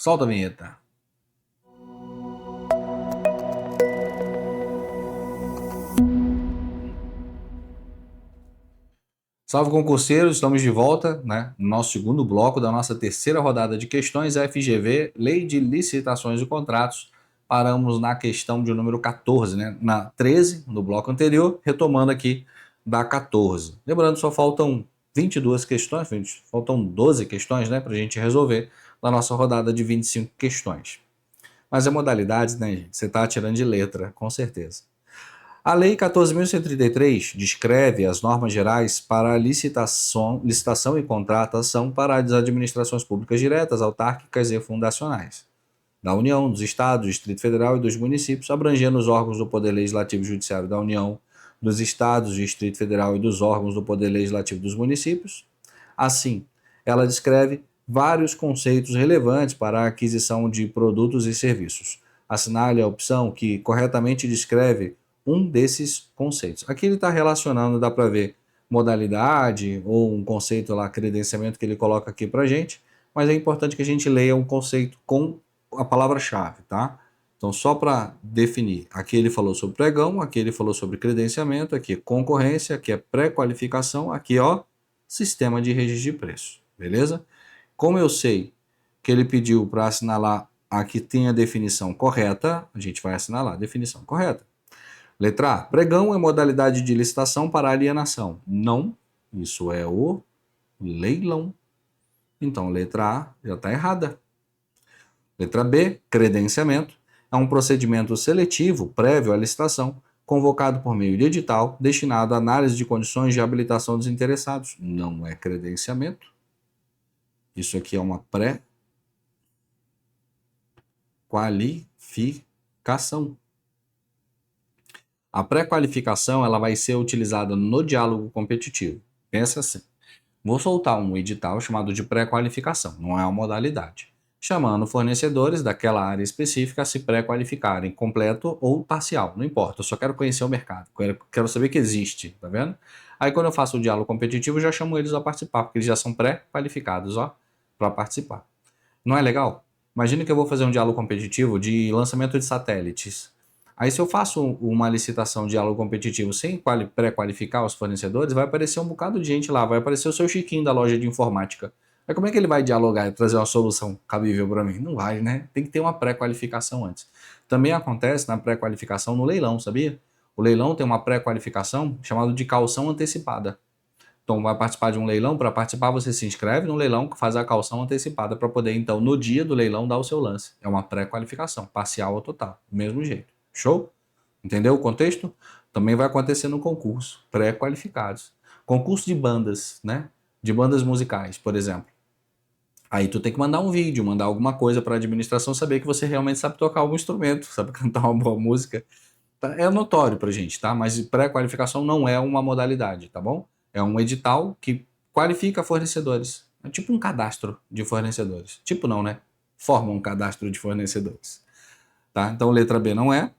Solta a vinheta. Salve concurseiros, estamos de volta, né, no nosso segundo bloco da nossa terceira rodada de questões FGV, Lei de Licitações e Contratos. Paramos na questão de número 14, né, na 13, no bloco anterior, retomando aqui da 14. Lembrando, só faltam 22 questões, faltam 12 questões, né, para a gente resolver na nossa rodada de 25 questões. Mas é modalidades, né, gente? Você está tirando de letra, com certeza. A Lei 14.133 descreve as normas gerais para a licitação e contratação para as administrações públicas diretas, autárquicas e fundacionais da União, dos Estados, do Distrito Federal e dos municípios, abrangendo os órgãos do Poder Legislativo e Judiciário da União, dos Estados, do Distrito Federal e dos órgãos do Poder Legislativo dos municípios. Assim, ela descreve vários conceitos relevantes para a aquisição de produtos e serviços. Assinale a opção que corretamente descreve um desses conceitos. Aqui ele está relacionando, dá para ver modalidade ou um conceito lá, credenciamento que ele coloca aqui para a gente, mas é importante que a gente leia um conceito com a palavra-chave, tá? Então, só para definir, aqui ele falou sobre pregão, aqui ele falou sobre credenciamento, aqui é concorrência, aqui é pré-qualificação, aqui ó, sistema de registro de preço, beleza? Como eu sei que ele pediu para assinalar aqui tem a definição correta, a gente vai assinalar a definição correta. Letra A. Pregão é modalidade de licitação para alienação. Não, isso é o leilão. Então, letra A já está errada. Letra B. Credenciamento é um procedimento seletivo prévio à licitação, convocado por meio de edital, destinado à análise de condições de habilitação dos interessados. Não é credenciamento. Isso aqui é uma pré-qualificação. A pré-qualificação ela vai ser utilizada no diálogo competitivo. Pensa assim, vou soltar um edital chamado de pré-qualificação, não é uma modalidade, chamando fornecedores daquela área específica a se pré-qualificarem, completo ou parcial, não importa, eu só quero conhecer o mercado, quero saber que existe, tá vendo? Aí quando eu faço o diálogo competitivo, eu já chamo eles a participar, porque eles já são pré-qualificados, ó, para participar. Não é legal? Imagina que eu vou fazer um diálogo competitivo de lançamento de satélites. Aí se eu faço uma licitação de diálogo competitivo sem pré-qualificar os fornecedores, vai aparecer um bocado de gente lá, vai aparecer o seu Chiquinho da loja de informática. Aí como é que ele vai dialogar e trazer uma solução cabível para mim? Não vai, né? Tem que ter uma pré-qualificação antes. Também acontece na pré-qualificação no leilão, sabia? O leilão tem uma pré-qualificação chamada de caução antecipada. Então vai participar de um leilão, para participar você se inscreve no leilão, faz a caução antecipada para poder então no dia do leilão dar o seu lance. É uma pré-qualificação, parcial ou total, do mesmo jeito. Show? Entendeu o contexto? Também vai acontecer no concurso, pré-qualificados. Concurso de bandas, né? De bandas musicais, por exemplo. Aí tu tem que mandar um vídeo, mandar alguma coisa para a administração saber que você realmente sabe tocar algum instrumento, sabe cantar uma boa música. É notório pra gente, tá? Mas pré-qualificação não é uma modalidade, tá bom? É um edital que qualifica fornecedores. É tipo um cadastro de fornecedores. Tipo não, né? Forma um cadastro de fornecedores. Tá? Então letra B não é.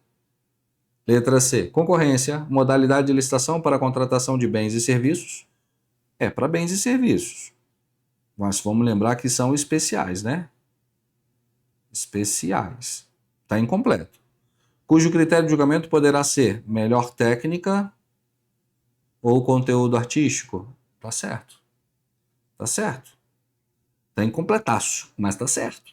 Letra C, concorrência, modalidade de licitação para a contratação de bens e serviços. É para bens e serviços. Mas vamos lembrar que são especiais, né? Especiais. Está incompleto. Cujo critério de julgamento poderá ser melhor técnica ou conteúdo artístico. Tá certo. Tá certo. Tá incompletaço, mas tá certo.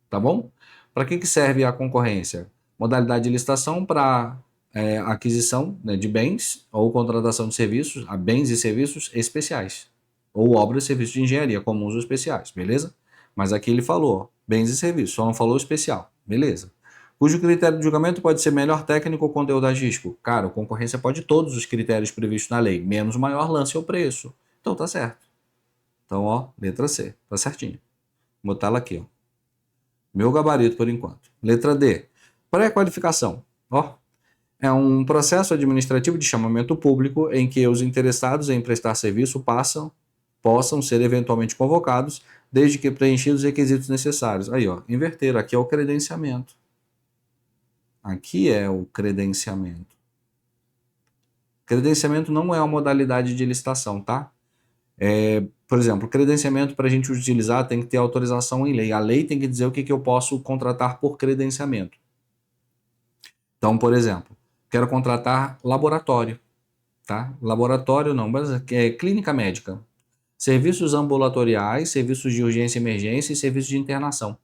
Tá bom? Para que serve a concorrência? Modalidade de licitação para aquisição, né, de bens ou contratação de serviços, a bens e serviços especiais. Ou obras e serviços de engenharia comuns ou especiais, beleza? Mas aqui ele falou, ó, bens e serviços, só não falou especial, beleza? Cujo critério de julgamento pode ser melhor técnico ou conteúdo artístico. Cara, a concorrência pode todos os critérios previstos na lei, menos o maior lance ou preço. Então tá certo. Então, ó, letra C, tá certinho. Vou botar ela aqui, ó. Meu gabarito por enquanto. Letra D. Pré-qualificação. Ó, é um processo administrativo de chamamento público em que os interessados em prestar serviço possam ser eventualmente convocados, desde que preenchidos os requisitos necessários. Aí, ó, inverteram. Aqui é o credenciamento. Aqui é o credenciamento. Credenciamento não é uma modalidade de licitação, tá? Por exemplo, credenciamento para a gente utilizar tem que ter autorização em lei. A lei tem que dizer o que eu posso contratar por credenciamento. Então, por exemplo, quero contratar laboratório, tá? Laboratório não, mas clínica médica. Serviços ambulatoriais, serviços de urgência e emergência e serviços de internação.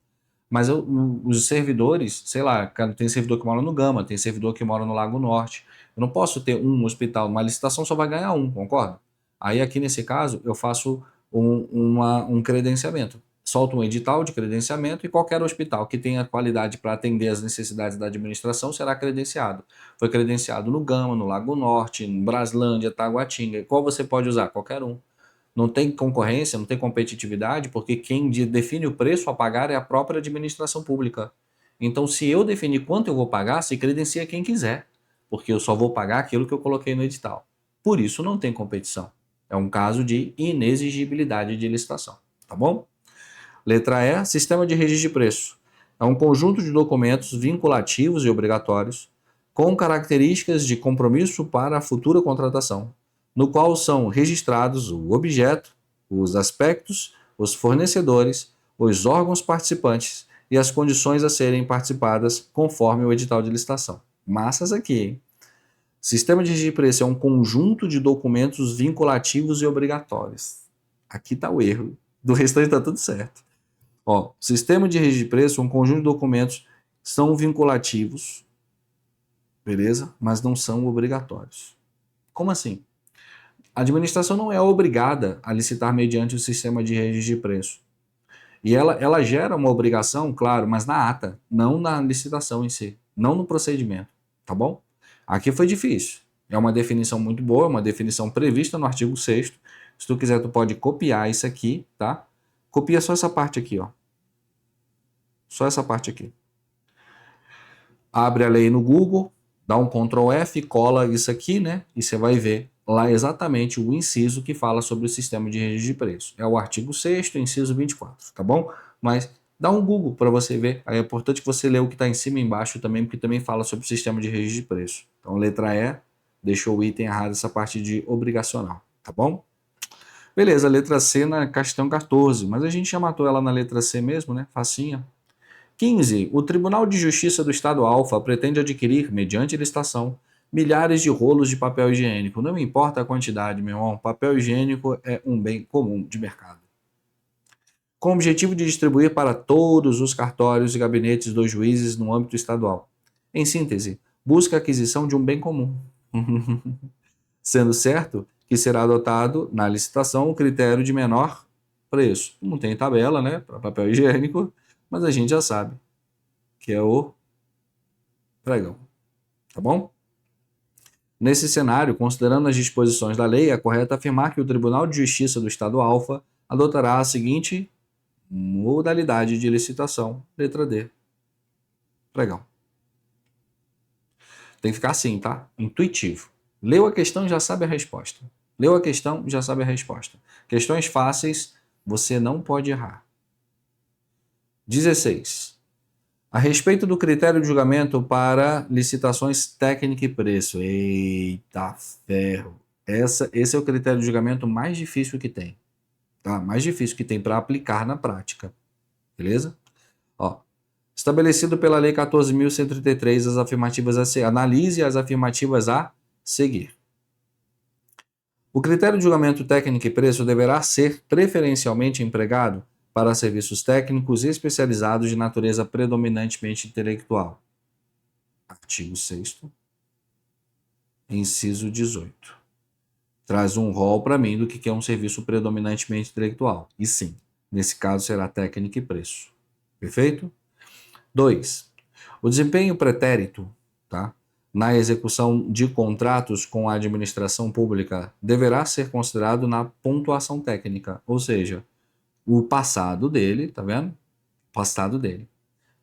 Mas os servidores, sei lá, tem servidor que mora no Gama, tem servidor que mora no Lago Norte. Eu não posso ter um hospital, uma licitação só vai ganhar um, concorda? Aí aqui nesse caso eu faço um credenciamento. Solto um edital de credenciamento e qualquer hospital que tenha qualidade para atender as necessidades da administração será credenciado. Foi credenciado no Gama, no Lago Norte, em Braslândia, Taguatinga. Qual você pode usar? Qualquer um. Não tem concorrência, não tem competitividade, porque quem define o preço a pagar é a própria administração pública. Então, se eu definir quanto eu vou pagar, se credencia quem quiser, porque eu só vou pagar aquilo que eu coloquei no edital. Por isso, não tem competição. É um caso de inexigibilidade de licitação, tá bom? Letra E, sistema de registro de preço. É um conjunto de documentos vinculativos e obrigatórios com características de compromisso para a futura contratação, no qual são registrados o objeto, os aspectos, os fornecedores, os órgãos participantes e as condições a serem participadas conforme o edital de licitação. Massas aqui, hein? Sistema de registro de preço é um conjunto de documentos vinculativos e obrigatórios. Aqui está o erro. Do restante está tudo certo. Ó, sistema de registro de preço é um conjunto de documentos que são vinculativos, beleza? Mas não são obrigatórios. Como assim? A administração não é obrigada a licitar mediante o sistema de registro de preço. E ela gera uma obrigação, claro, mas na ata, não na licitação em si, não no procedimento, tá bom? Aqui foi difícil. É uma definição muito boa, uma definição prevista no artigo 6º. Se tu quiser, tu pode copiar isso aqui, tá? Copia só essa parte aqui, ó. Só essa parte aqui. Abre a lei no Google, dá um Ctrl F, cola isso aqui, né? E você vai ver lá exatamente o inciso que fala sobre o sistema de registro de preço. É o artigo 6º, inciso 24, tá bom? Mas dá um Google para você ver. Aí é importante que você lê o que está em cima e embaixo também, porque também fala sobre o sistema de registro de preço. Então, letra E, deixou o item errado, essa parte de obrigacional, tá bom? Beleza, letra C na questão 14, mas a gente já matou ela na letra C mesmo, né? Facinha. 15. O Tribunal de Justiça do Estado Alfa pretende adquirir, mediante licitação, milhares de rolos de papel higiênico. Não importa a quantidade, meu irmão, papel higiênico é um bem comum de mercado. Com o objetivo de distribuir para todos os cartórios e gabinetes dos juízes no âmbito estadual. Em síntese, busca a aquisição de um bem comum. Sendo certo que será adotado na licitação o critério de menor preço. Não tem tabela, né, para papel higiênico, mas a gente já sabe que é o pregão, tá bom? Nesse cenário, considerando as disposições da lei, é correto afirmar que o Tribunal de Justiça do Estado Alfa adotará a seguinte modalidade de licitação, letra D, pregão. Tem que ficar assim, tá? Intuitivo. Leu a questão e já sabe a resposta. Leu a questão e já sabe a resposta. Questões fáceis, você não pode errar. 16. A respeito do critério de julgamento para licitações técnica e preço. Eita ferro. Esse é o critério de julgamento mais difícil que tem. Tá? Mais difícil que tem para aplicar na prática. Beleza? Ó, estabelecido pela Lei 14.133, as afirmativas a seguir. Analise as afirmativas a seguir. O critério de julgamento técnico e preço deverá ser preferencialmente empregado para serviços técnicos especializados de natureza predominantemente intelectual. Artigo 6º, inciso 18. Traz um rol para mim do que é um serviço predominantemente intelectual. E sim, nesse caso será técnica e preço. Perfeito? 2. O desempenho pretérito, tá, na execução de contratos com a administração pública deverá ser considerado na pontuação técnica, ou seja, o passado dele, tá vendo? Passado dele.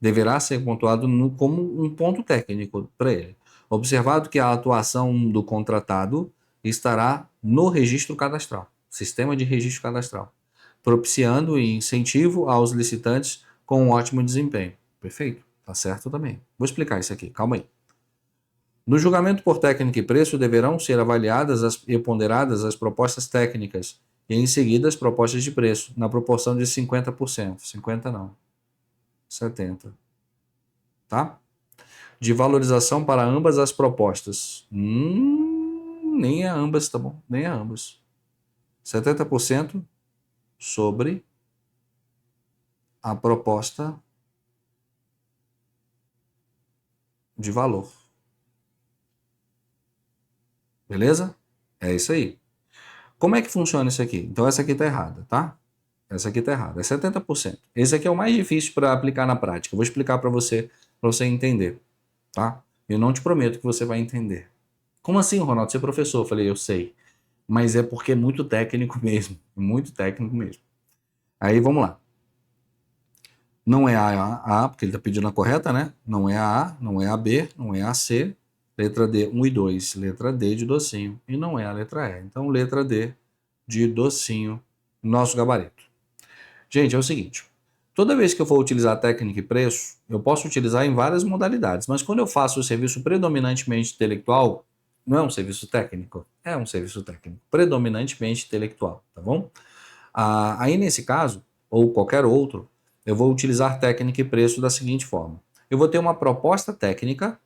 Deverá ser pontuado como um ponto técnico para ele. Observado que a atuação do contratado estará no registro cadastral, sistema de registro cadastral, propiciando e incentivo aos licitantes com um ótimo desempenho. Perfeito? Tá certo também. Vou explicar isso aqui, calma aí. No julgamento por técnica e preço deverão ser avaliadas e ponderadas as propostas técnicas E em seguida as propostas de preço, na proporção de 50%. 50 não, 70. Tá? De valorização para ambas as propostas. Nem a ambas, tá bom? Nem a ambas. 70% sobre a proposta de valor. Beleza? É isso aí. Como é que funciona isso aqui? Então essa aqui está errada, tá? Essa aqui está errada. É 70%. Esse aqui é o mais difícil para aplicar na prática. Eu vou explicar para você entender, tá? Eu não te prometo que você vai entender. Como assim, Ronaldo? Você é professor? Eu falei, eu sei. Mas é porque é muito técnico mesmo. Muito técnico mesmo. Aí vamos lá. Não é a, porque ele está pedindo a correta, né? Não é a A, não é a B, não é a C. Letra D, 1 e 2. Letra D de docinho. E não é a letra E. Então, letra D de docinho, nosso gabarito. Gente, é o seguinte. Toda vez que eu for utilizar técnica e preço, eu posso utilizar em várias modalidades. Mas quando eu faço o serviço predominantemente intelectual, não é um serviço técnico? É um serviço técnico. Predominantemente intelectual, tá bom? Aí, nesse caso, ou qualquer outro, eu vou utilizar técnica e preço da seguinte forma. Eu vou ter uma proposta técnica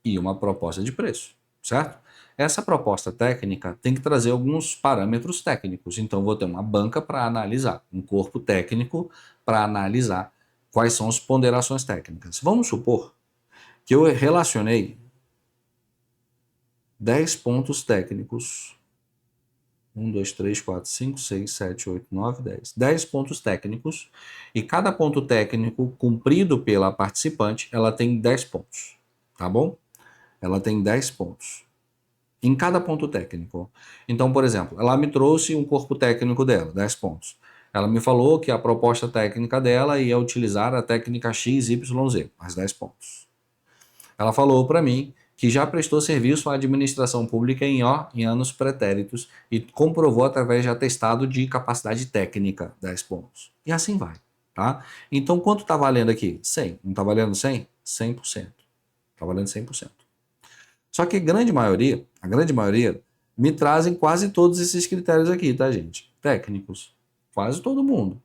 e uma proposta de preço, certo? Essa proposta técnica tem que trazer alguns parâmetros técnicos. Então, vou ter uma banca para analisar, um corpo técnico para analisar quais são as ponderações técnicas. Vamos supor que eu relacionei 10 pontos técnicos. 1, 2, 3, 4, 5, 6, 7, 8, 9, 10. 10 pontos técnicos. E cada ponto técnico cumprido pela participante, ela tem 10 pontos. Tá bom? Ela tem 10 pontos em cada ponto técnico. Então, por exemplo, ela me trouxe um corpo técnico dela, 10 pontos. Ela me falou que a proposta técnica dela ia utilizar a técnica XYZ, mais 10 pontos. Ela falou para mim que já prestou serviço à administração pública em anos pretéritos e comprovou através de atestado de capacidade técnica 10 pontos. E assim vai, tá? Então, quanto está valendo aqui? 100. Não está valendo 100? 100%. Está valendo 100%. Só que a grande maioria, me trazem quase todos esses critérios aqui, tá, gente? Técnicos. Quase todo mundo.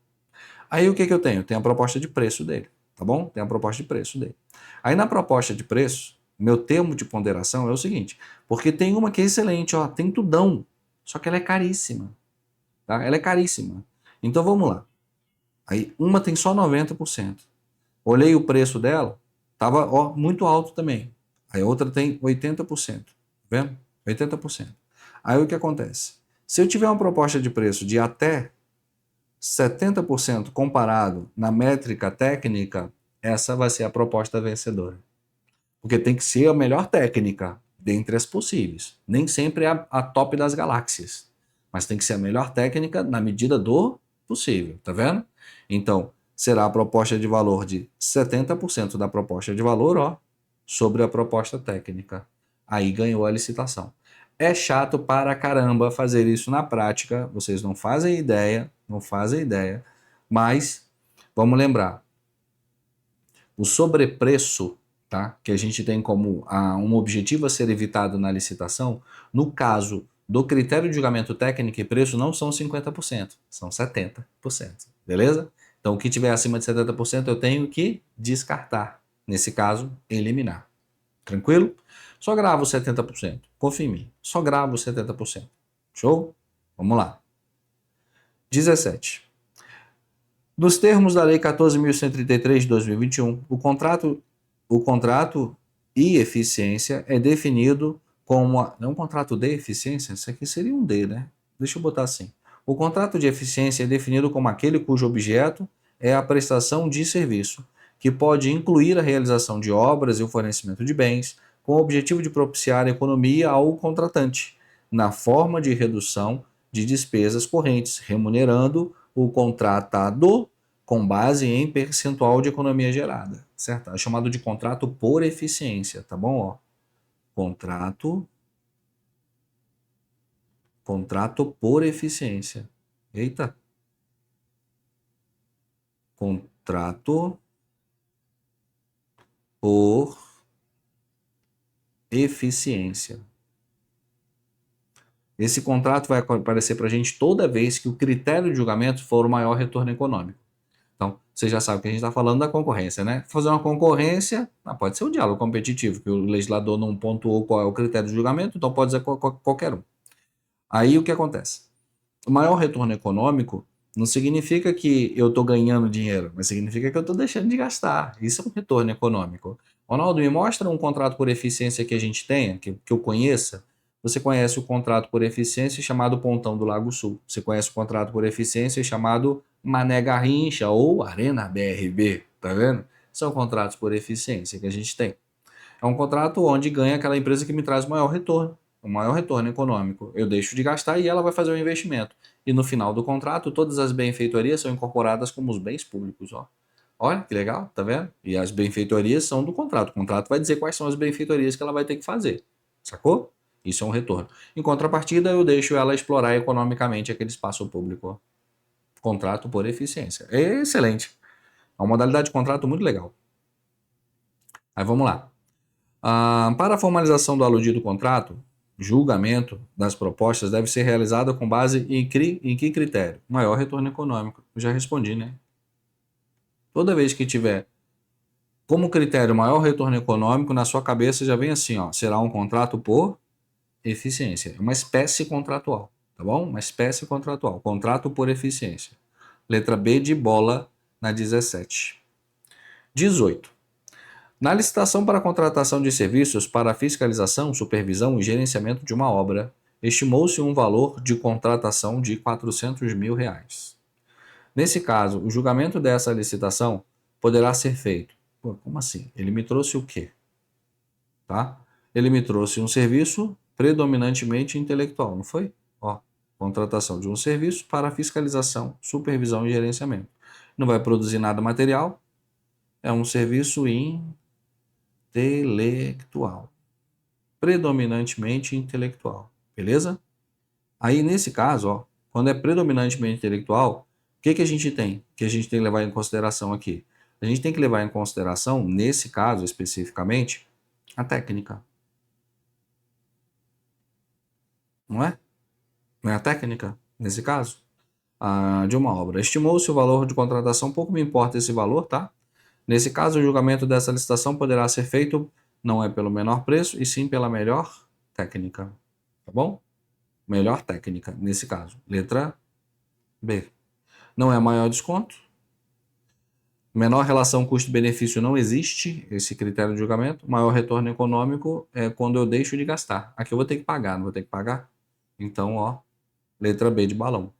Aí o que que eu tenho? Tem a proposta de preço dele, tá bom? Tem a proposta de preço dele. Aí na proposta de preço, meu termo de ponderação é o seguinte, porque tem uma que é excelente, ó, tem tudão, só que ela é caríssima, tá? Ela é caríssima. Então vamos lá. Aí uma tem só 90%. Olhei o preço dela, tava, ó, muito alto também. Aí a outra tem 80%, tá vendo? 80%. Aí o que acontece? Se eu tiver uma proposta de preço de até 70% comparado na métrica técnica, essa vai ser a proposta vencedora. Porque tem que ser a melhor técnica dentre as possíveis. Nem sempre é a top das galáxias, mas tem que ser a melhor técnica na medida do possível, tá vendo? Então, será a proposta de valor de 70% da proposta de valor, ó, sobre a proposta técnica. Aí ganhou a licitação. É chato para caramba fazer isso na prática, vocês não fazem ideia, não fazem ideia, mas vamos lembrar, o sobrepreço, tá, que a gente tem como um objetivo a ser evitado na licitação, no caso do critério de julgamento técnico e preço, não são 50%, são 70%, beleza? Então, o que tiver acima de 70% eu tenho que descartar, nesse caso, eliminar. Tranquilo? Só gravo 70%. Confia em mim. Só gravo 70%. Show? Vamos lá. 17. Nos termos da Lei 14.133 de 2021, o contrato e eficiência é definido como... Não é um contrato de eficiência? Isso aqui seria um D, né? Deixa eu botar assim. O contrato de eficiência é definido como aquele cujo objeto é a prestação de serviço, que pode incluir a realização de obras e o fornecimento de bens, com o objetivo de propiciar economia ao contratante, na forma de redução de despesas correntes, remunerando o contratado com base em percentual de economia gerada, certo? É chamado de contrato por eficiência, tá bom? Ó, contrato, contrato por eficiência. Eita, contrato por eficiência. Esse contrato vai aparecer para a gente toda vez que o critério de julgamento for o maior retorno econômico. Então, você já sabe que a gente está falando da concorrência, né? Fazer uma concorrência, pode ser um diálogo competitivo, que o legislador não pontuou qual é o critério de julgamento, então pode ser qualquer um. Aí o que acontece? O maior retorno econômico não significa que eu estou ganhando dinheiro, mas significa que eu estou deixando de gastar. Isso é um retorno econômico. Ronaldo, me mostra um contrato por eficiência que a gente tenha, que eu conheça. Você conhece o contrato por eficiência chamado Pontão do Lago Sul. Você conhece o contrato por eficiência chamado Mané Garrincha ou Arena BRB, tá vendo? São contratos por eficiência que a gente tem. É um contrato onde ganha aquela empresa que me traz o maior retorno econômico. Eu deixo de gastar e ela vai fazer o investimento. E no final do contrato, todas as benfeitorias são incorporadas como os bens públicos, ó. Olha que legal, tá vendo? E as benfeitorias são do contrato. O contrato vai dizer quais são as benfeitorias que ela vai ter que fazer. Sacou? Isso é um retorno. Em contrapartida, eu deixo ela explorar economicamente aquele espaço público. Ó. Contrato por eficiência. É excelente. É uma modalidade de contrato muito legal. Aí vamos lá. Para a formalização do aludido contrato, julgamento das propostas deve ser realizada com base em que critério? Maior retorno econômico. Eu já respondi, né? Toda vez que tiver como critério maior retorno econômico, na sua cabeça já vem assim, ó, será um contrato por eficiência. É uma espécie contratual, tá bom? Uma espécie contratual. Contrato por eficiência. Letra B de bola na 17. 18. Na licitação para a contratação de serviços para a fiscalização, supervisão e gerenciamento de uma obra, estimou-se um valor de contratação de R$ 400 mil. Nesse caso, o julgamento dessa licitação poderá ser feito. Pô, como assim? Ele me trouxe o quê? Tá? Ele me trouxe um serviço predominantemente intelectual, não foi? Ó, contratação de um serviço para fiscalização, supervisão e gerenciamento. Não vai produzir nada material, é um serviço intelectual. Predominantemente intelectual. Beleza? Aí, nesse caso, ó, quando é predominantemente intelectual, o que a gente tem? Que a gente tem que levar em consideração aqui? A gente tem que levar em consideração, nesse caso especificamente, a técnica. Não é? Não é a técnica, nesse caso, de uma obra. Estimou-se o valor de contratação, pouco me importa esse valor, tá? Nesse caso, o julgamento dessa licitação poderá ser feito não é pelo menor preço, e sim pela melhor técnica. Tá bom? Melhor técnica, nesse caso. Letra B. Não é maior desconto. Menor relação custo-benefício não existe, esse critério de julgamento. Maior retorno econômico é quando eu deixo de gastar. Aqui eu vou ter que pagar, não vou ter que pagar? Então, ó, letra B de balão.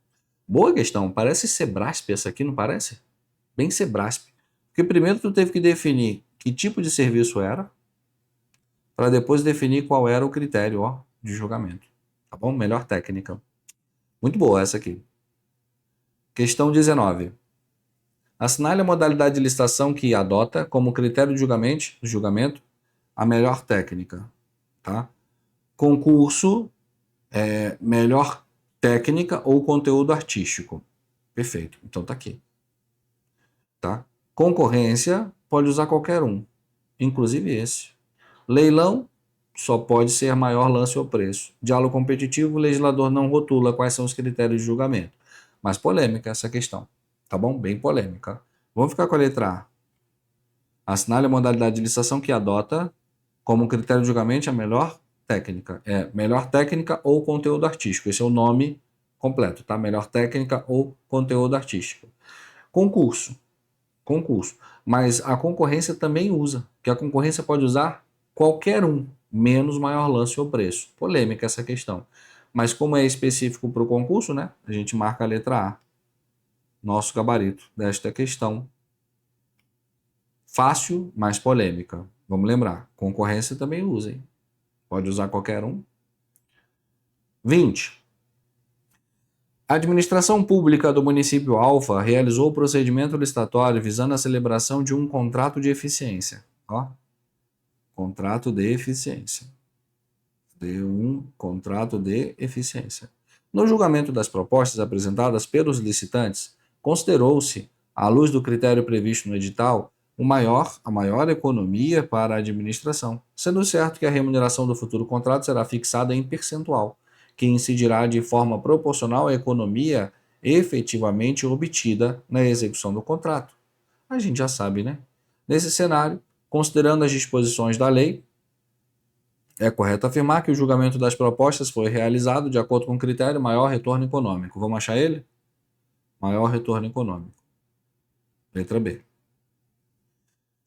Boa questão. Parece Sebrasp essa aqui, não parece? Bem Sebrasp. Porque primeiro tu teve que definir que tipo de serviço era, para depois definir qual era o critério, ó, de julgamento. Tá bom? Melhor técnica. Muito boa essa aqui. Questão 19. Assinale a modalidade de licitação que adota como critério de julgamento a melhor técnica. Tá? Concurso, melhor técnica ou conteúdo artístico. Perfeito. Então tá aqui. Tá? Concorrência, pode usar qualquer um, inclusive esse. Leilão, só pode ser maior lance ou preço. Diálogo competitivo, o legislador não rotula quais são os critérios de julgamento. Mas polêmica essa questão, tá bom? Bem polêmica. Vamos ficar com a letra A. Assinale a modalidade de licitação que adota como critério de julgamento a melhor técnica. Melhor técnica ou conteúdo artístico. Esse é o nome completo, tá? Melhor técnica ou conteúdo artístico. Concurso. Mas a concorrência também usa, que a concorrência pode usar qualquer um, menos maior lance ou preço. Polêmica essa questão. Mas como é específico para o concurso, né? A gente marca a letra A. Nosso gabarito desta questão. Fácil, mas polêmica. Vamos lembrar, concorrência também usa, hein? Pode usar qualquer um. 20. A administração pública do município Alfa realizou o procedimento licitatório visando a celebração de um contrato de eficiência. Ó, contrato de eficiência. Contrato de eficiência. No julgamento das propostas apresentadas pelos licitantes, considerou-se, à luz do critério previsto no edital, a maior economia para a administração, sendo certo que a remuneração do futuro contrato será fixada em percentual, que incidirá de forma proporcional à economia efetivamente obtida na execução do contrato. A gente já sabe, né? Nesse cenário, considerando as disposições da lei, é correto afirmar que o julgamento das propostas foi realizado de acordo com o critério maior retorno econômico. Vamos achar ele? Maior retorno econômico. Letra B.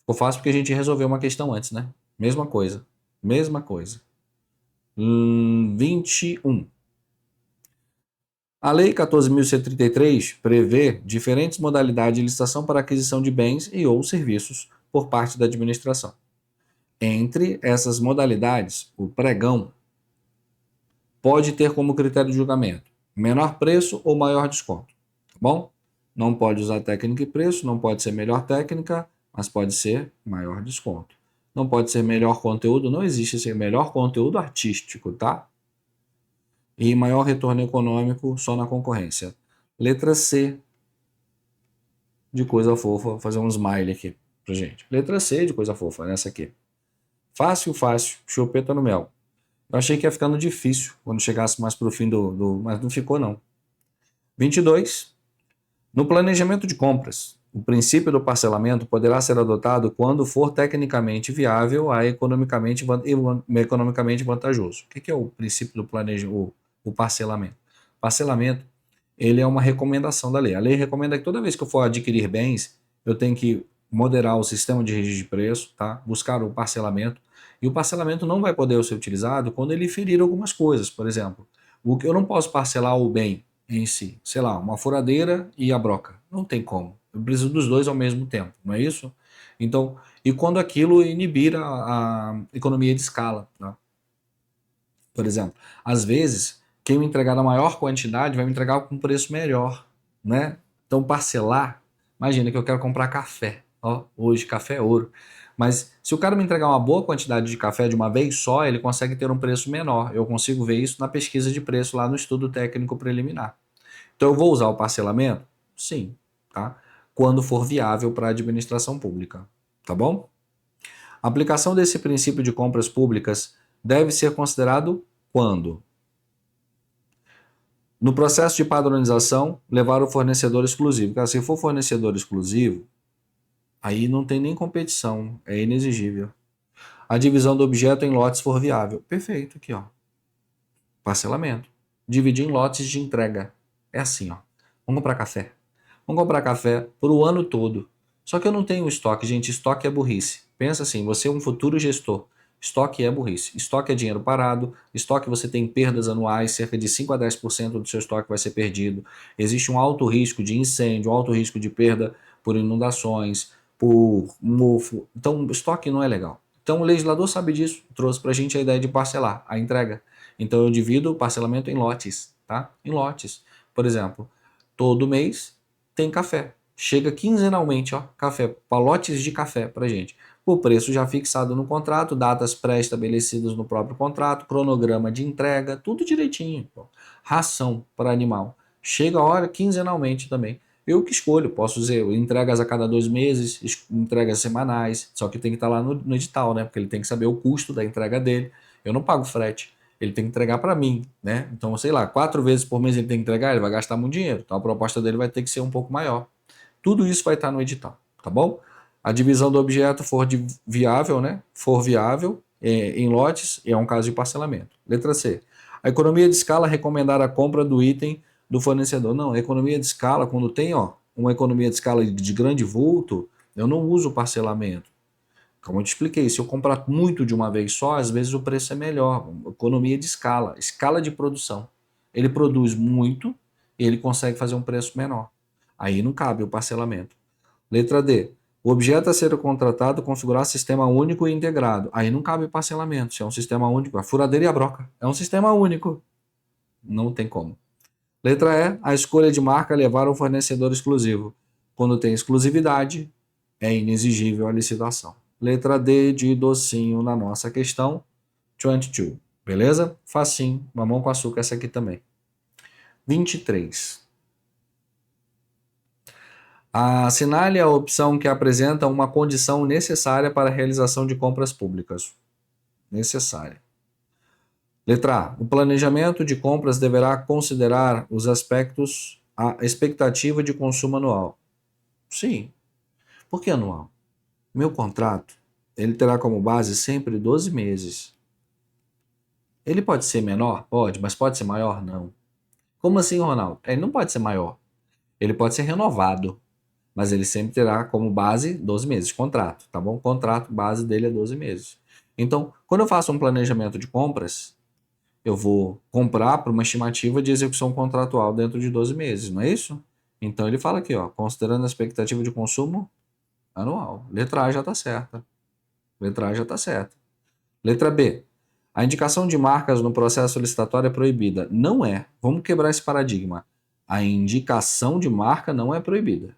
Ficou fácil porque a gente resolveu uma questão antes, né? Mesma coisa. Mesma coisa. 21. A Lei 14.133 prevê diferentes modalidades de licitação para aquisição de bens e ou serviços por parte da administração. Entre essas modalidades, o pregão pode ter como critério de julgamento menor preço ou maior desconto. Tá bom? Não pode usar técnica e preço, não pode ser melhor técnica, mas pode ser maior desconto. Não pode ser melhor conteúdo, não existe ser melhor conteúdo artístico, tá? E maior retorno econômico só na concorrência. Letra C, de coisa fofa, vou fazer um smile aqui pra gente. Letra C de coisa fofa, nessa aqui. Fácil, fácil, chupeta no mel. Eu achei que ia ficando difícil quando chegasse mais pro fim mas não ficou não. 22. No planejamento de compras, o princípio do parcelamento poderá ser adotado quando for tecnicamente viável e economicamente vantajoso. O que é o princípio do planejamento, o parcelamento? Parcelamento, ele é uma recomendação da lei. A lei recomenda que toda vez que eu for adquirir bens, eu tenho que moderar o sistema de registro de preço, tá? Buscar o parcelamento. E o parcelamento não vai poder ser utilizado quando ele ferir algumas coisas. Por exemplo, eu não posso parcelar o bem em si, sei lá, uma furadeira e a broca. Não tem como. Eu preciso dos dois ao mesmo tempo, não é isso? Então, e quando aquilo inibir a economia de escala, tá? Por exemplo, às vezes, quem me entregar na maior quantidade vai me entregar com um preço melhor, né? Então, parcelar, imagina que eu quero comprar café, ó, hoje café é ouro. Mas se o cara me entregar uma boa quantidade de café de uma vez só, ele consegue ter um preço menor. Eu consigo ver isso na pesquisa de preço lá no estudo técnico preliminar. Então eu vou usar o parcelamento? Sim, tá? Quando for viável para a administração pública, tá bom? A aplicação desse princípio de compras públicas deve ser considerado quando? No processo de padronização, levar o fornecedor exclusivo. Cara, se for fornecedor exclusivo, aí não tem nem competição, é inexigível. A divisão do objeto em lotes for viável. Perfeito, aqui ó. Parcelamento. Dividir em lotes de entrega. É assim, ó. Vamos comprar café. Vamos comprar café por o ano todo. Só que eu não tenho estoque, gente. Estoque é burrice. Pensa assim, você é um futuro gestor. Estoque é burrice. Estoque é dinheiro parado. Estoque você tem perdas anuais, cerca de 5 a 10% do seu estoque vai ser perdido. Existe um alto risco de incêndio, um alto risco de perda por inundações, por mofo. Então, estoque não é legal. Então, o legislador sabe disso, trouxe para a gente a ideia de parcelar a entrega. Então, eu divido o parcelamento em lotes, tá? Em lotes. Por exemplo, todo mês tem café. Chega quinzenalmente, ó, café, palotes de café pra gente. O preço já fixado no contrato, datas pré-estabelecidas no próprio contrato, cronograma de entrega, tudo direitinho. Pô. Ração para animal. Chega a hora quinzenalmente também. Eu que escolho, posso dizer, entregas a cada 2 meses, entregas semanais, só que tem que estar lá no edital, né? Porque ele tem que saber o custo da entrega dele. Eu não pago frete. Ele tem que entregar para mim, né? Então, sei lá, 4 vezes por mês ele tem que entregar, ele vai gastar muito dinheiro. Então a proposta dele vai ter que ser um pouco maior. Tudo isso vai estar no edital, tá bom? A divisão do objeto for viável, né? For viável em lotes, é um caso de parcelamento. Letra C. A economia de escala recomendar a compra do item do fornecedor. Não, a economia de escala, quando tem uma economia de escala de grande vulto, eu não uso parcelamento. Como eu te expliquei, se eu comprar muito de uma vez só, às vezes o preço é melhor. Economia de escala, escala de produção. Ele produz muito e ele consegue fazer um preço menor. Aí não cabe o parcelamento. Letra D. O objeto a ser contratado configurar sistema único e integrado. Aí não cabe parcelamento. Se é um sistema único, a furadeira e a broca. É um sistema único. Não tem como. Letra E. A escolha de marca levar ao fornecedor exclusivo. Quando tem exclusividade, é inexigível a licitação. Letra D de docinho na nossa questão 22. Beleza? Facinho. Mamão com açúcar essa aqui também. 23. Assinale a opção que apresenta uma condição necessária para a realização de compras públicas. Necessária. Letra A. O planejamento de compras deverá considerar os aspectos, a expectativa de consumo anual. Sim. Por que anual? Meu contrato, ele terá como base sempre 12 meses. Ele pode ser menor? Pode, mas pode ser maior? Não. Como assim, Ronaldo? Ele não pode ser maior. Ele pode ser renovado, mas ele sempre terá como base 12 meses de contrato, tá bom? O contrato base dele é 12 meses. Então, quando eu faço um planejamento de compras, eu vou comprar para uma estimativa de execução contratual dentro de 12 meses, não é isso? Então ele fala aqui, ó, considerando a expectativa de consumo anual. Letra A já está certa. Letra A já está certa. Letra B. A indicação de marcas no processo licitatório é proibida. Não é. Vamos quebrar esse paradigma. A indicação de marca não é proibida.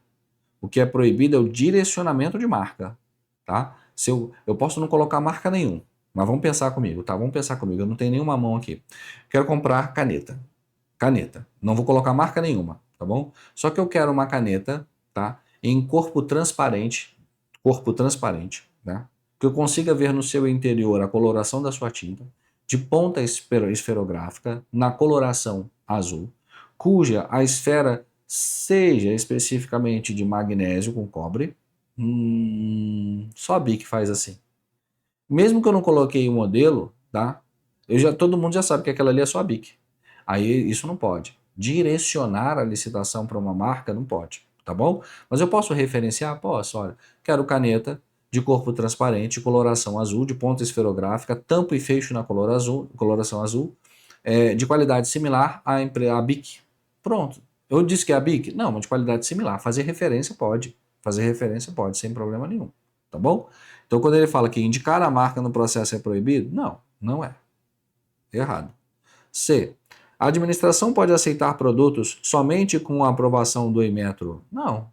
O que é proibido é o direcionamento de marca, tá? Se eu posso não colocar marca nenhuma, mas vamos pensar comigo, tá? Vamos pensar comigo, eu não tenho nenhuma mão aqui. Quero comprar caneta. Caneta. Não vou colocar marca nenhuma, tá bom? Só que eu quero uma caneta, tá? Em corpo transparente, né? Que eu consiga ver no seu interior a coloração da sua tinta, de ponta esferográfica, na coloração azul, cuja a esfera seja especificamente de magnésio com cobre. Só a BIC faz assim. Mesmo que eu não coloquei o modelo, tá? Todo mundo já sabe que aquela ali é só a BIC. Aí isso não pode. Direcionar a licitação para uma marca não pode, tá bom? Mas eu posso referenciar? Posso, olha, quero caneta de corpo transparente, coloração azul, de ponta esferográfica, tampo e fecho na coloração azul, de qualidade similar à BIC. Pronto. Eu disse que é a BIC? Não, mas de qualidade similar. Fazer referência pode. Fazer referência pode, sem problema nenhum. Tá bom? Então, quando ele fala que indicar a marca no processo é proibido, não, não é. Errado. C. A administração pode aceitar produtos somente com a aprovação do Inmetro? Não.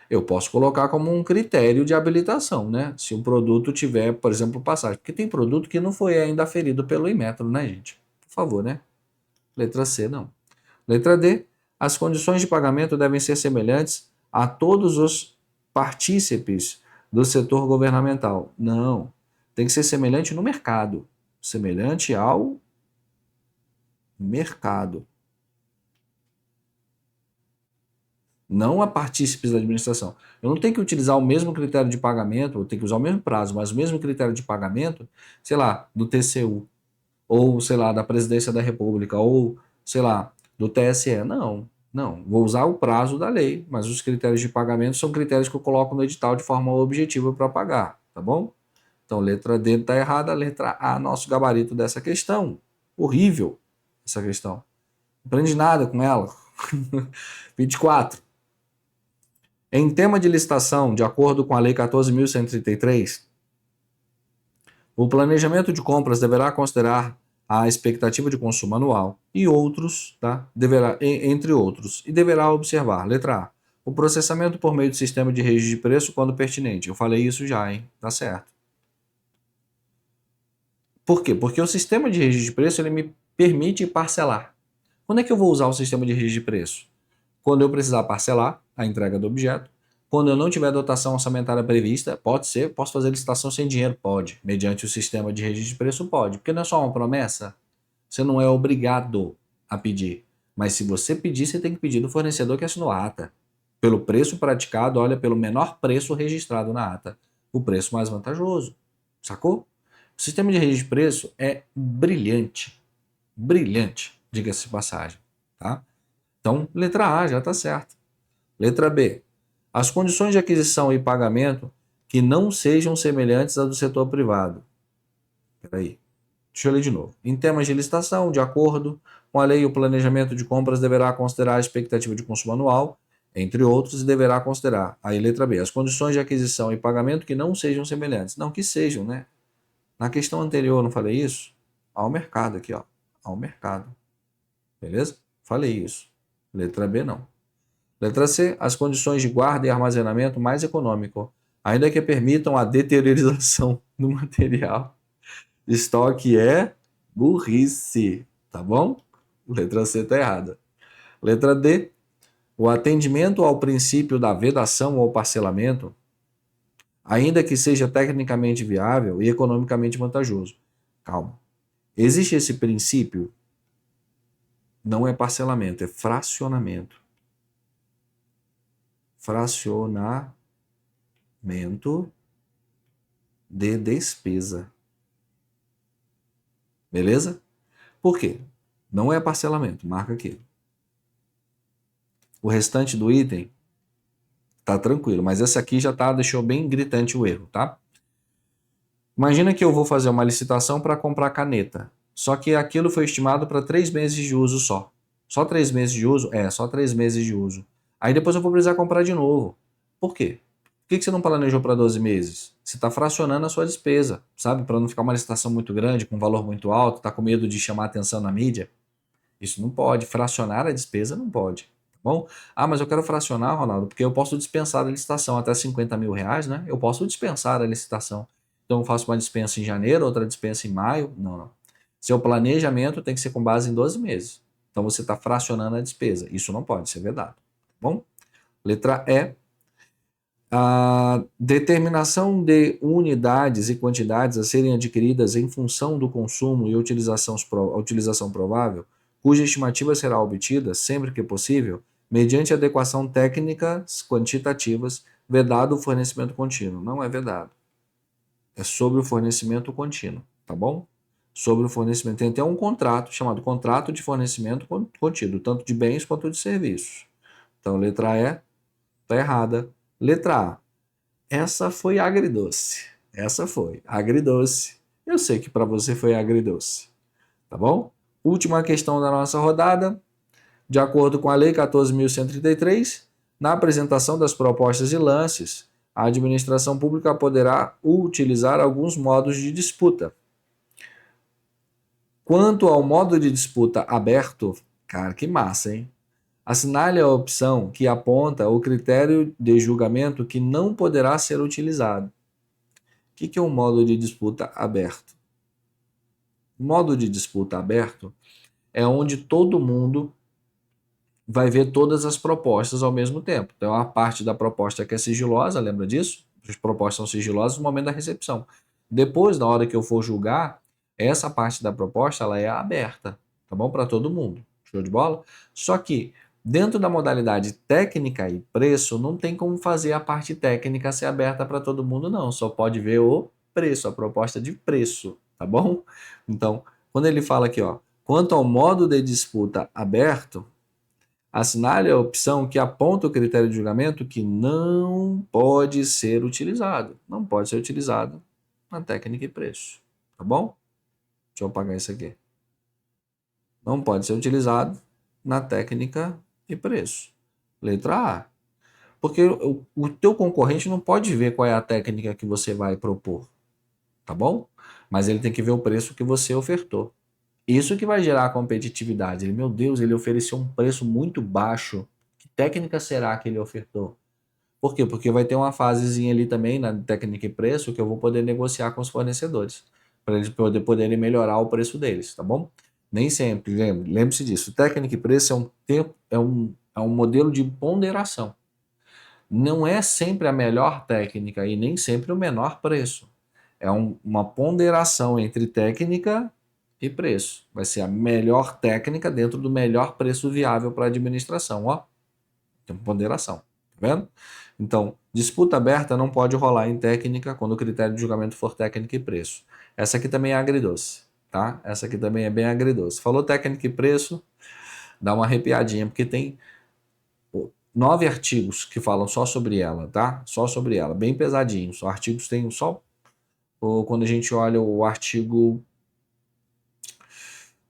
Eu posso colocar como um critério de habilitação, né? Se o produto tiver, por exemplo, passagem. Porque tem produto que não foi ainda aferido pelo Inmetro, né, gente? Por favor, né? Letra C, não. Letra D. As condições de pagamento devem ser semelhantes a todos os partícipes do setor governamental. Não. Tem que ser semelhante no mercado. Semelhante ao mercado. Não a partícipes da administração. Eu não tenho que utilizar o mesmo critério de pagamento, eu tenho que usar o mesmo prazo, mas o mesmo critério de pagamento, sei lá, do TCU, ou sei lá, da Presidência da República, ou sei lá, do TSE. Não, não. Vou usar o prazo da lei, mas os critérios de pagamento são critérios que eu coloco no edital de forma objetiva para pagar, tá bom? Então, letra D está errada, letra A, nosso gabarito dessa questão. Horrível essa questão. Não aprendi nada com ela. 24. Em tema de licitação, de acordo com a Lei 14.133, o planejamento de compras deverá considerar a expectativa de consumo anual e outros, tá? Entre outros, e deverá observar, letra A, o processamento por meio do sistema de registro de preço quando pertinente. Eu falei isso já, hein? Tá certo. Por quê? Porque o sistema de registro de preço ele me permite parcelar. Quando é que eu vou usar o sistema de registro de preço? Quando eu precisar parcelar a entrega do objeto. Quando eu não tiver dotação orçamentária prevista, pode ser, posso fazer licitação sem dinheiro? Pode. Mediante o sistema de registro de preço, pode. Porque não é só uma promessa. Você não é obrigado a pedir. Mas se você pedir, você tem que pedir do fornecedor que assinou a ata. Pelo preço praticado, olha, pelo menor preço registrado na ata. O preço mais vantajoso. Sacou? O sistema de registro de preço é brilhante. Brilhante, diga-se de passagem. Tá? Então, letra A já está certo. Letra B. As condições de aquisição e pagamento que não sejam semelhantes às do setor privado. Espera aí. Deixa eu ler de novo. Em temas de licitação, de acordo com a lei, o planejamento de compras deverá considerar a expectativa de consumo anual, entre outros, e deverá considerar, aí letra B, as condições de aquisição e pagamento que não sejam semelhantes. Não que sejam, né? Na questão anterior, não falei isso? Ao mercado aqui, ó. Ao mercado. Beleza? Falei isso. Letra B, não. Letra C, as condições de guarda e armazenamento mais econômico, ainda que permitam a deteriorização do material. Estoque é burrice, tá bom? Letra C está errada. Letra D, o atendimento ao princípio da vedação ou parcelamento, ainda que seja tecnicamente viável e economicamente vantajoso. Calma. Existe esse princípio? Não é parcelamento, é fracionamento. Fracionamento de despesa. Beleza? Por quê? Não é parcelamento, marca aqui. O restante do item tá tranquilo, mas esse aqui já deixou bem gritante o erro, tá? Imagina que eu vou fazer uma licitação para comprar caneta, só que aquilo foi estimado para 3 meses de uso só. Só 3 meses de uso? É, só 3 meses de uso. Aí depois eu vou precisar comprar de novo. Por quê? Por que você não planejou para 12 meses? Você está fracionando a sua despesa, sabe? Para não ficar uma licitação muito grande, com valor muito alto, está com medo de chamar atenção na mídia. Isso não pode. Fracionar a despesa não pode. Tá bom? Ah, mas eu quero fracionar, Ronaldo, porque eu posso dispensar a licitação até 50 mil reais, né? Eu posso dispensar a licitação. Então eu faço uma dispensa em janeiro, outra dispensa em maio. Não, não. Seu planejamento tem que ser com base em 12 meses. Então você está fracionando a despesa. Isso não pode ser vedado. Tá bom? Letra E. A determinação de unidades e quantidades a serem adquiridas em função do consumo e utilização provável, cuja estimativa será obtida, sempre que possível, mediante adequação técnicas quantitativas, vedado o fornecimento contínuo. Não é vedado. É sobre o fornecimento contínuo, tá bom? Sobre o fornecimento. Tem até um contrato chamado contrato de fornecimento contínuo, tanto de bens quanto de serviços. Então, letra E está errada. Letra A. Essa foi agridoce. Essa foi agridoce. Eu sei que para você foi agridoce. Tá bom? Última questão da nossa rodada. De acordo com a Lei 14.133, na apresentação das propostas e lances, a administração pública poderá utilizar alguns modos de disputa. Quanto ao modo de disputa aberto, cara, que massa, hein? Assinale a opção que aponta o critério de julgamento que não poderá ser utilizado. O que é um modo de disputa aberto? Modo de disputa aberto é onde todo mundo vai ver todas as propostas ao mesmo tempo. Então, a parte da proposta que é sigilosa, lembra disso? As propostas são sigilosas no momento da recepção. Depois, na hora que eu for julgar, essa parte da proposta ela é aberta, tá bom? Para todo mundo. Show de bola? Só que dentro da modalidade técnica e preço, não tem como fazer a parte técnica ser aberta para todo mundo, não. Só pode ver o preço, a proposta de preço, tá bom? Então, quando ele fala aqui, ó, quanto ao modo de disputa aberto, assinale a opção que aponta o critério de julgamento que não pode ser utilizado. Não pode ser utilizado na técnica e preço, tá bom? Deixa eu apagar isso aqui. Não pode ser utilizado na técnica e preço. Letra A. Porque o teu concorrente não pode ver qual é a técnica que você vai propor, tá bom? Mas ele tem que ver o preço que você ofertou. Isso que vai gerar a competitividade. Ele, meu Deus, ele ofereceu um preço muito baixo. Que técnica será que ele ofertou? Por quê? Porque vai ter uma fasezinha ali também na técnica e preço que eu vou poder negociar com os fornecedores para eles poderem melhorar o preço deles, tá bom? Nem sempre, lembre-se disso. Técnica e preço é um modelo de ponderação. Não é sempre a melhor técnica e nem sempre o menor preço. É uma ponderação entre técnica e preço. Vai ser a melhor técnica dentro do melhor preço viável para a administração. Ó, tem ponderação. Tá vendo? Então, disputa aberta não pode rolar em técnica quando o critério de julgamento for técnica e preço. Essa aqui também é agridoce, tá? Essa aqui também é bem agridoce. Falou técnica e preço, dá uma arrepiadinha, porque tem 9 artigos que falam só sobre ela, tá? Só sobre ela, bem pesadinhos. Os artigos tem só... Quando a gente olha o artigo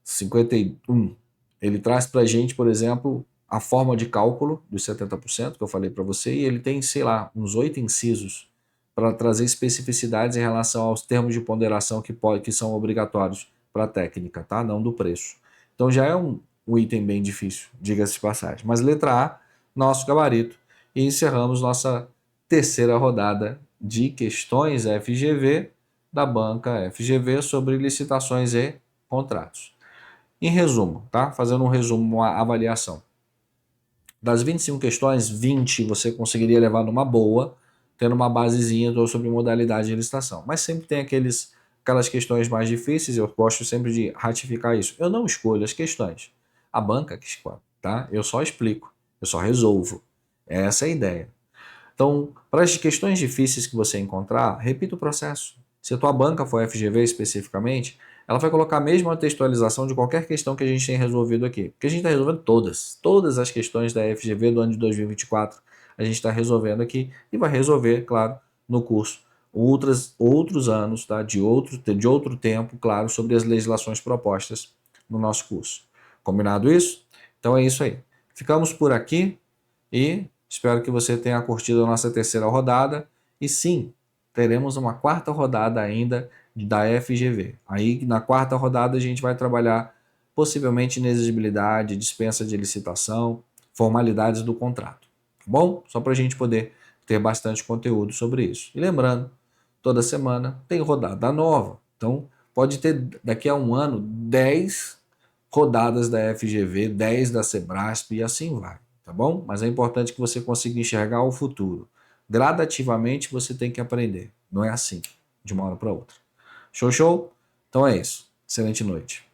51, ele traz para a gente, por exemplo, a forma de cálculo dos 70%, que eu falei para você, e ele tem, sei lá, uns 8 incisos para trazer especificidades em relação aos termos de ponderação que são obrigatórios para a técnica, tá? Não do preço. Então já é um item bem difícil, diga-se de passagem. Mas letra A, nosso gabarito. E encerramos nossa terceira rodada de questões FGV da banca FGV sobre licitações e contratos. Em resumo, tá? Fazendo um resumo, uma avaliação. Das 25 questões, 20 você conseguiria levar numa boa, tendo uma basezinha sobre modalidade de licitação. Mas sempre tem aqueles aquelas questões mais difíceis, eu gosto sempre de ratificar isso. Eu não escolho as questões. A banca que escolhe, tá? Eu só explico, eu só resolvo. Essa é a ideia. Então, para as questões difíceis que você encontrar, repita o processo. Se a tua banca for FGV especificamente, ela vai colocar a mesma textualização de qualquer questão que a gente tem resolvido aqui. Porque a gente está resolvendo todas as questões da FGV do ano de 2024, a gente está resolvendo aqui e vai resolver, claro, no curso outros anos, tá? de outro tempo, claro, sobre as legislações propostas no nosso curso. Combinado isso? Então é isso aí. Ficamos por aqui e espero que você tenha curtido a nossa terceira rodada. E sim, teremos uma quarta rodada ainda da FGV. Aí na quarta rodada a gente vai trabalhar possivelmente inexigibilidade, dispensa de licitação, formalidades do contrato. Tá bom? Só para a gente poder ter bastante conteúdo sobre isso. E lembrando, toda semana tem rodada nova. Então pode ter daqui a um ano 10 rodadas da FGV, 10 da Sebrasp e assim vai, tá bom? Mas é importante que você consiga enxergar o futuro. Gradativamente você tem que aprender, não é assim, de uma hora para outra. Show, show? Então é isso. Excelente noite.